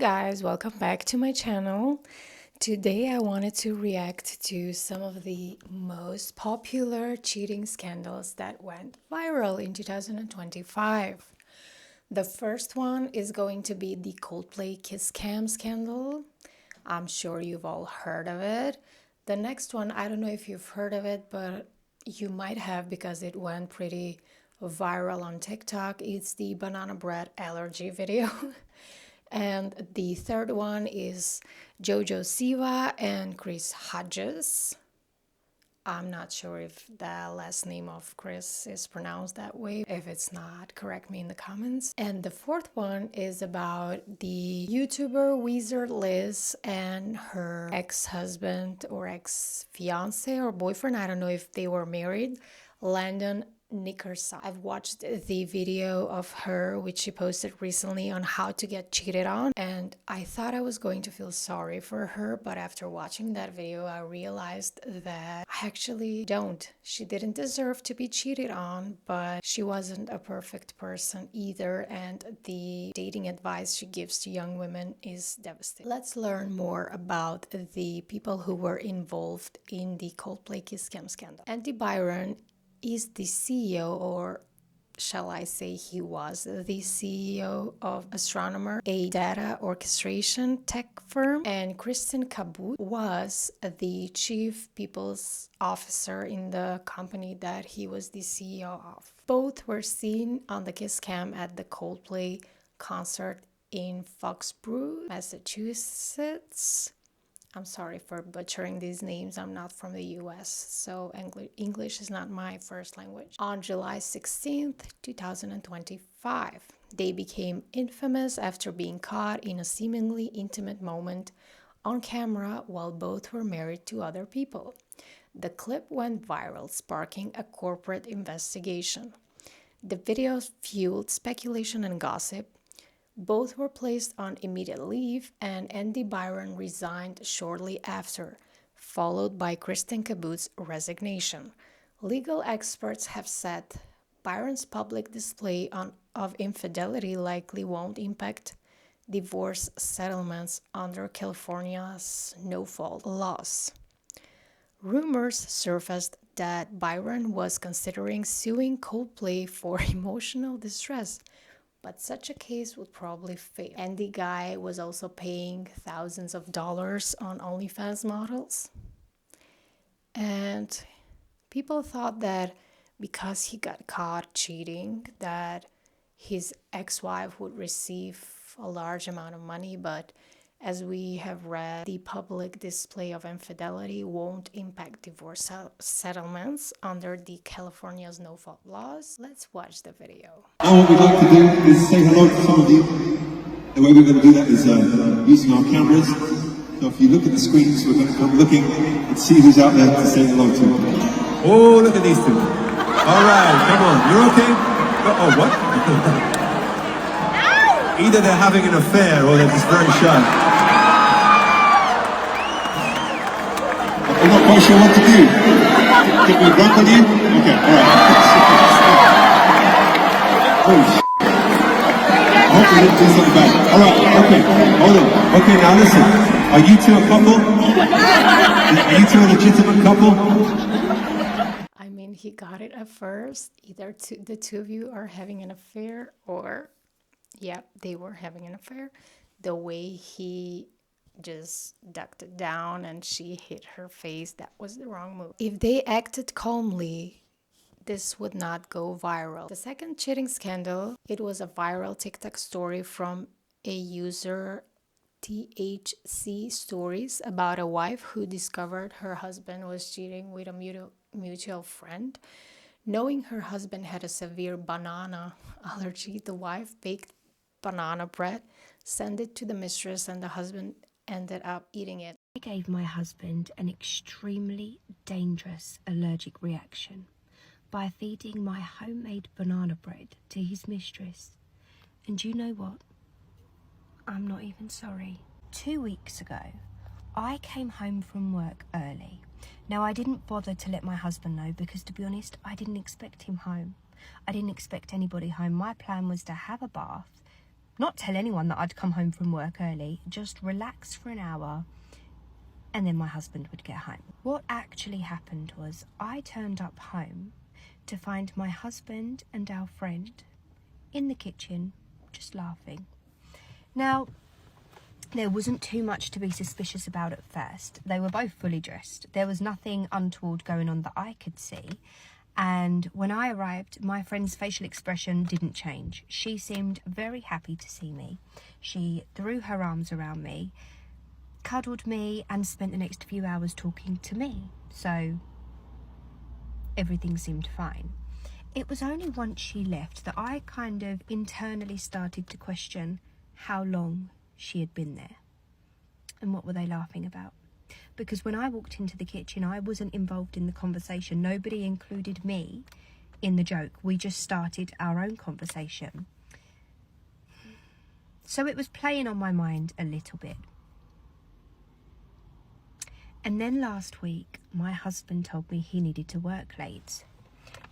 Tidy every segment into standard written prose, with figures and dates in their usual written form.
guys, welcome back to my channel. Today I wanted to react to some of the most popular cheating scandals that went viral in 2025. The first one is going to be the Coldplay kiss cam scandal. I'm sure you've all heard of it. The next one, I don't know if you've heard of it, but you might have because it went pretty viral on TikTok. It's the banana bread allergy video. And the third one is JoJo Siwa and Chris Hodges. I'm not sure if the last name of Chris is pronounced that way. If it's not, correct me in the comments. And the fourth one is about the YouTuber thewizardliz and her ex-husband or ex-fiance or boyfriend. I don't know if they were married. Landon Nickerson. I've watched the video of her which she posted recently on how to get cheated on, and I thought I was going to feel sorry for her, but after watching that video I realized that I actually don't. She didn't deserve to be cheated on, but she wasn't a perfect person either, and the dating advice she gives to young women is devastating. Let's learn more about the people who were involved in the Coldplay kiss cam scandal. Andy Byron is the CEO, or shall I say he was the CEO of Astronomer, a data orchestration tech firm, and Kristen Kabut was the chief people's officer in the company that he was the CEO of. Both were seen on the kiss cam at the Coldplay concert in Foxborough, Massachusetts. I'm sorry for butchering these names. I'm not from the US, so English is not my first language. On July 16th, 2025, they became infamous after being caught in a seemingly intimate moment on camera while both were married to other people. The clip went viral, sparking a corporate investigation. The videos fueled speculation and gossip. Both were placed on immediate leave, and Andy Byron resigned shortly after, followed by Kristen Kabut's resignation. Legal experts have said Byron's public display of infidelity likely won't impact divorce settlements under California's no-fault laws. Rumors surfaced that Byron was considering suing Coldplay for emotional distress, but such a case would probably fail. And the guy was also paying thousands of dollars on OnlyFans models. And people thought that because he got caught cheating, that his ex-wife would receive a large amount of money, but as we have read, the public display of infidelity won't impact divorce settlements under the California's no-fault laws. Let's watch the video. Now what we'd like to do is say hello to some of you. The way we're going to do that is using our cameras. So if you look at the screens, we're going to come looking and see who's out there to say hello to. Oh, look at these two. All right, come on. You're okay? Oh, what? Either they're having an affair or they're just very shy. I'm not quite sure what to do. Can we run with you? Okay, alright. Oh, I hope we didn't do something bad. Alright, okay, hold on. Okay, now listen. Are you two a couple? Are you two a legitimate couple? I mean, he got it at first. Either the two of you are having an affair, or yeah, they were having an affair. The way he just ducked it down and she hit her face, that was the wrong move. If they acted calmly, this would not go viral. The second cheating scandal, it was a viral TikTok story from a user THC Stories about a wife who discovered her husband was cheating with a mutual friend. Knowing her husband had a severe banana allergy, the wife baked banana bread, sent it to the mistress, and the husband ended up eating it. I gave my husband an extremely dangerous allergic reaction by feeding my homemade banana bread to his mistress. And you know what? I'm not even sorry. 2 weeks ago, I came home from work early. Now, I didn't bother to let my husband know because, to be honest, I didn't expect him home. I didn't expect anybody home. My plan was to have a bath, not tell anyone that I'd come home from work early, just relax for an hour, and then my husband would get home. What actually happened was I turned up home to find my husband and our friend in the kitchen just laughing. Now, there wasn't too much to be suspicious about at first. They were both fully dressed. There was nothing untoward going on that I could see. And when I arrived, my friend's facial expression didn't change. She seemed very happy to see me. She threw her arms around me, cuddled me, and spent the next few hours talking to me. So everything seemed fine. It was only once she left that I kind of internally started to question how long she had been there and what were they laughing about. Because when I walked into the kitchen, I wasn't involved in the conversation. Nobody included me in the joke. We just started our own conversation. So it was playing on my mind a little bit. And then last week, my husband told me he needed to work late.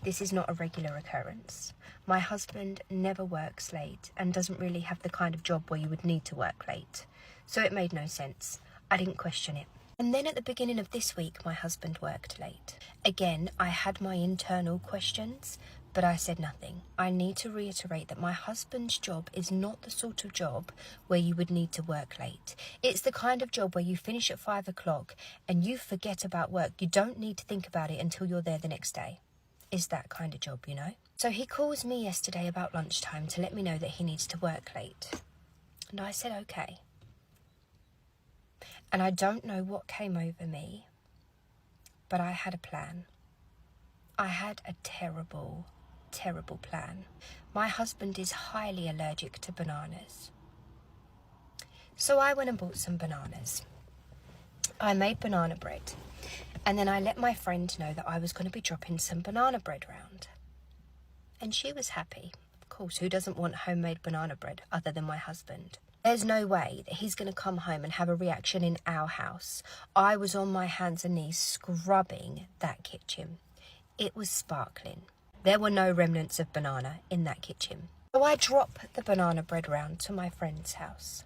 This is not a regular occurrence. My husband never works late and doesn't really have the kind of job where you would need to work late. So it made no sense. I didn't question it. And then at the beginning of this week, my husband worked late. Again, I had my internal questions, but I said nothing. I need to reiterate that my husband's job is not the sort of job where you would need to work late. It's the kind of job where you finish at 5 o'clock and you forget about work. You don't need to think about it until you're there the next day. Is that kind of job, you know? So he calls me yesterday about lunchtime to let me know that he needs to work late. And I said, okay. And I don't know what came over me, but I had a plan. I had a terrible, terrible plan. My husband is highly allergic to bananas. So I went and bought some bananas. I made banana bread. And then I let my friend know that I was going to be dropping some banana bread round. And she was happy. Of course, who doesn't want homemade banana bread other than my husband? There's no way that he's going to come home and have a reaction in our house. I was on my hands and knees scrubbing that kitchen. It was sparkling. There were no remnants of banana in that kitchen. So I drop the banana bread round to my friend's house.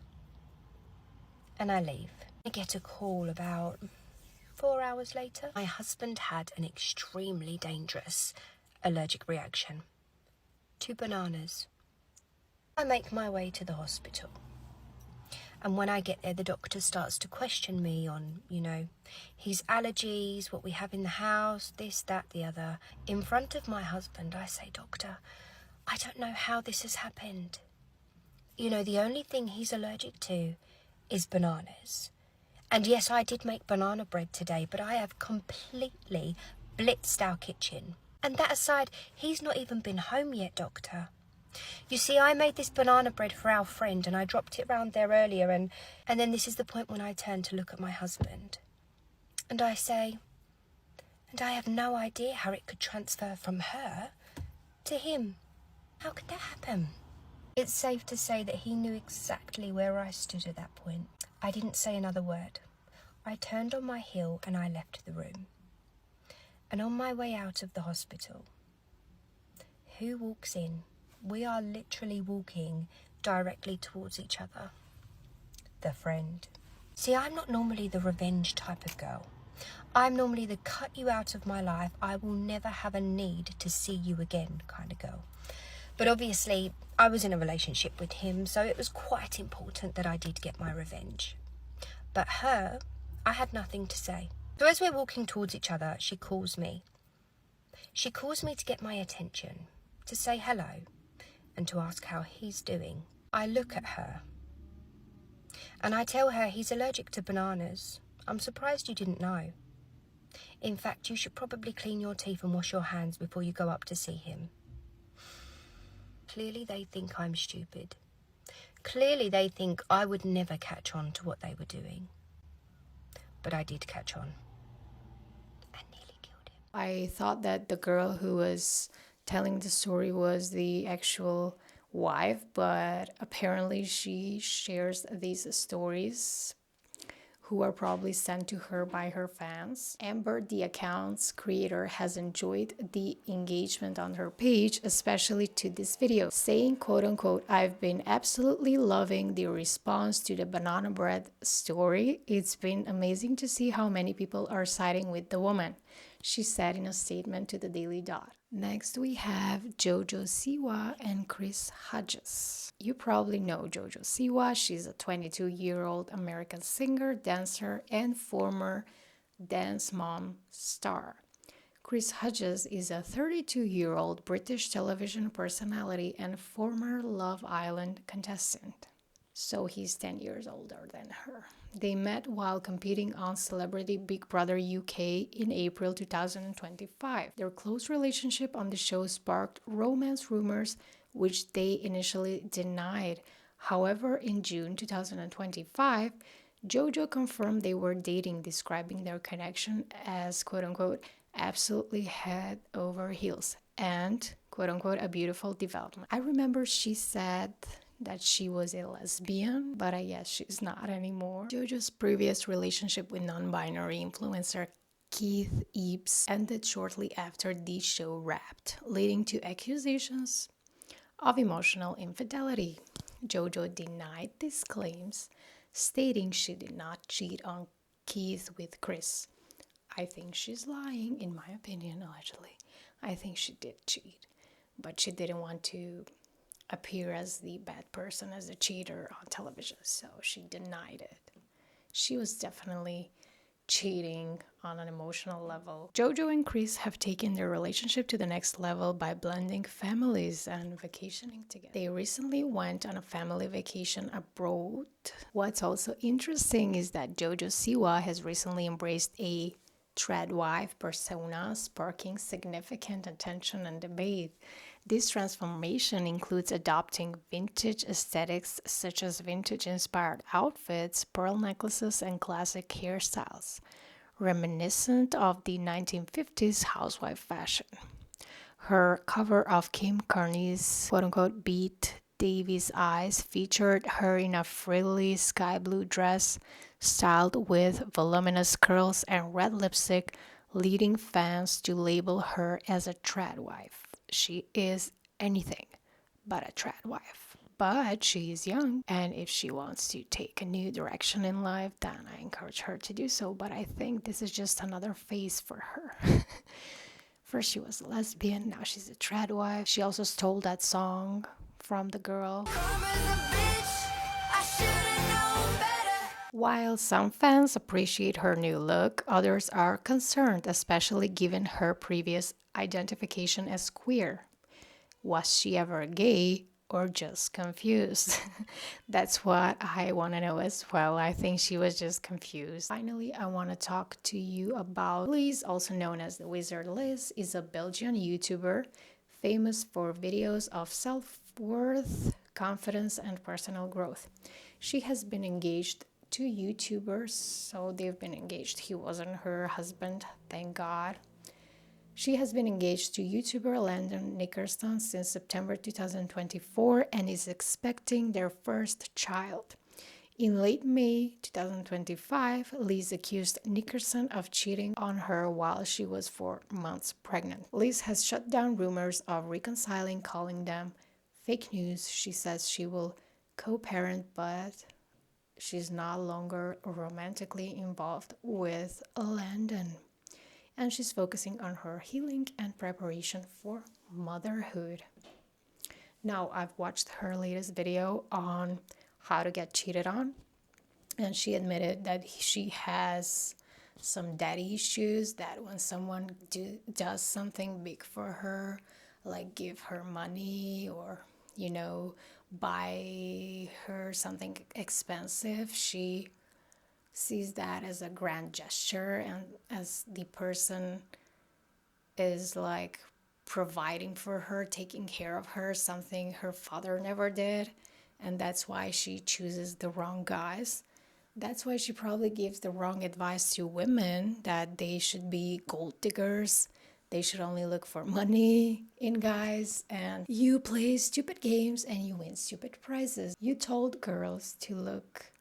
And I leave. I get a call about 4 hours later. My husband had an extremely dangerous allergic reaction to bananas. I make my way to the hospital. And when I get there, the doctor starts to question me on, his allergies, what we have in the house, this, that, the other. In front of my husband, I say, Doctor, I don't know how this has happened. The only thing he's allergic to is bananas. And yes, I did make banana bread today, but I have completely blitzed our kitchen. And that aside, he's not even been home yet, Doctor. You see, I made this banana bread for our friend and I dropped it round there earlier and then this is the point when I turn to look at my husband. And I say, and I have no idea how it could transfer from her to him. How could that happen? It's safe to say that he knew exactly where I stood at that point. I didn't say another word. I turned on my heel and I left the room. And on my way out of the hospital, who walks in? We are literally walking directly towards each other. The friend. See, I'm not normally the revenge type of girl. I'm normally the cut you out of my life, I will never have a need to see you again kind of girl. But obviously, I was in a relationship with him, so it was quite important that I did get my revenge. But her, I had nothing to say. So as we're walking towards each other, she calls me. She calls me to get my attention, to say hello, and to ask how he's doing. I look at her, and I tell her he's allergic to bananas. I'm surprised you didn't know. In fact, you should probably clean your teeth and wash your hands before you go up to see him. Clearly they think I'm stupid. Clearly they think I would never catch on to what they were doing. But I did catch on. I nearly killed him. I thought that the girl who was telling the story was the actual wife, but apparently she shares these stories who are probably sent to her by her fans. Amber, the account's creator, has enjoyed the engagement on her page, especially to this video, saying, quote unquote, "I've been absolutely loving the response to the banana bread story. It's been amazing to see how many people are siding with the woman," she said in a statement to the Daily Dot. Next, we have JoJo Siwa and Chris Hodges. You probably know JoJo Siwa. She's a 22-year-old American singer, dancer, and former Dance Mom star. Chris Hodges is a 32-year-old British television personality and former Love Island contestant. So he's 10 years older than her. They met while competing on Celebrity Big Brother UK in April 2025. Their close relationship on the show sparked romance rumors, which they initially denied. However, in June 2025, JoJo confirmed they were dating, describing their connection as, quote unquote, absolutely head over heels and, quote unquote, a beautiful development. I remember she said that she was a lesbian, but I guess she's not anymore. JoJo's previous relationship with non-binary influencer Keith Eaps ended shortly after the show wrapped, leading to accusations of emotional infidelity. JoJo denied these claims, stating she did not cheat on Keith with Chris. I think she's lying, in my opinion, allegedly. I think she did cheat, but she didn't want to appear as the bad person, as a cheater on television, so she denied it. She was definitely cheating on an emotional level. JoJo and Chris have taken their relationship to the next level by blending families and vacationing together. They recently went on a family vacation abroad. What's also interesting is that JoJo Siwa has recently embraced a trad wife persona, sparking significant attention and debate. This transformation includes adopting vintage aesthetics such as vintage-inspired outfits, pearl necklaces, and classic hairstyles, reminiscent of the 1950s housewife fashion. Her cover of Kim Carney's quote-unquote Beat Davis Eyes featured her in a frilly sky blue dress styled with voluminous curls and red lipstick, leading fans to label her as a trad wife. She is anything but a trad wife. But she is young, and if she wants to take a new direction in life, then I encourage her to do so. But I think this is just another phase for her. First she was a lesbian, now she's a trad wife. She also stole that song from the girl. While some fans appreciate her new look, others are concerned, especially given her previous identification as queer. Was she ever gay or just confused? That's what I want to know as well. I think she was just confused. Finally, I want to talk to you about Liz, also known as the Wizard Liz, is a Belgian YouTuber famous for videos of self-worth, confidence, and personal growth. She has been engaged to YouTubers, so they've been engaged. He wasn't her husband, thank God. She has been engaged to YouTuber Landon Nickerson since September 2024 and is expecting their first child. In late May 2025, Liz accused Nickerson of cheating on her while she was 4 months pregnant. Liz has shut down rumors of reconciling, calling them fake news. She says she will co-parent, but she's no longer romantically involved with Landon. And she's focusing on her healing and preparation for motherhood. Now, I've watched her latest video on how to get cheated on, and she admitted that she has some daddy issues, that when someone does something big for her, like give her money or, buy her something expensive, she sees that as a grand gesture, and as the person is like providing for her, taking care of her, something her father never did, and that's why she chooses the wrong guys. That's why she probably gives the wrong advice to women, that they should be gold diggers, they should only look for money in guys, and you play stupid games and you win stupid prizes. You told girls to look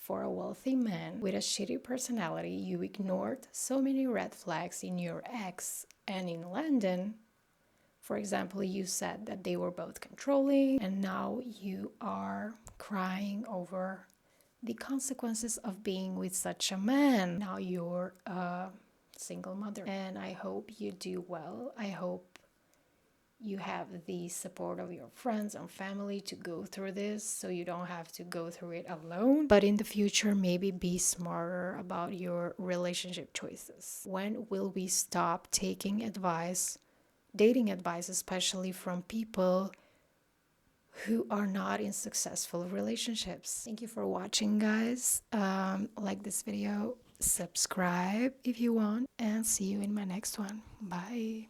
for a wealthy man with a shitty personality. You ignored so many red flags in your ex and in London. For example, you said that they were both controlling, and now you are crying over the consequences of being with such a man. Now you're a single mother, and I hope you do well. I hope you have the support of your friends and family to go through this, so you don't have to go through it alone. But in the future, maybe be smarter about your relationship choices. When will we stop taking advice, dating advice, especially from people who are not in successful relationships? Thank you for watching, guys. Like this video, subscribe if you want, and see you in my next one. Bye.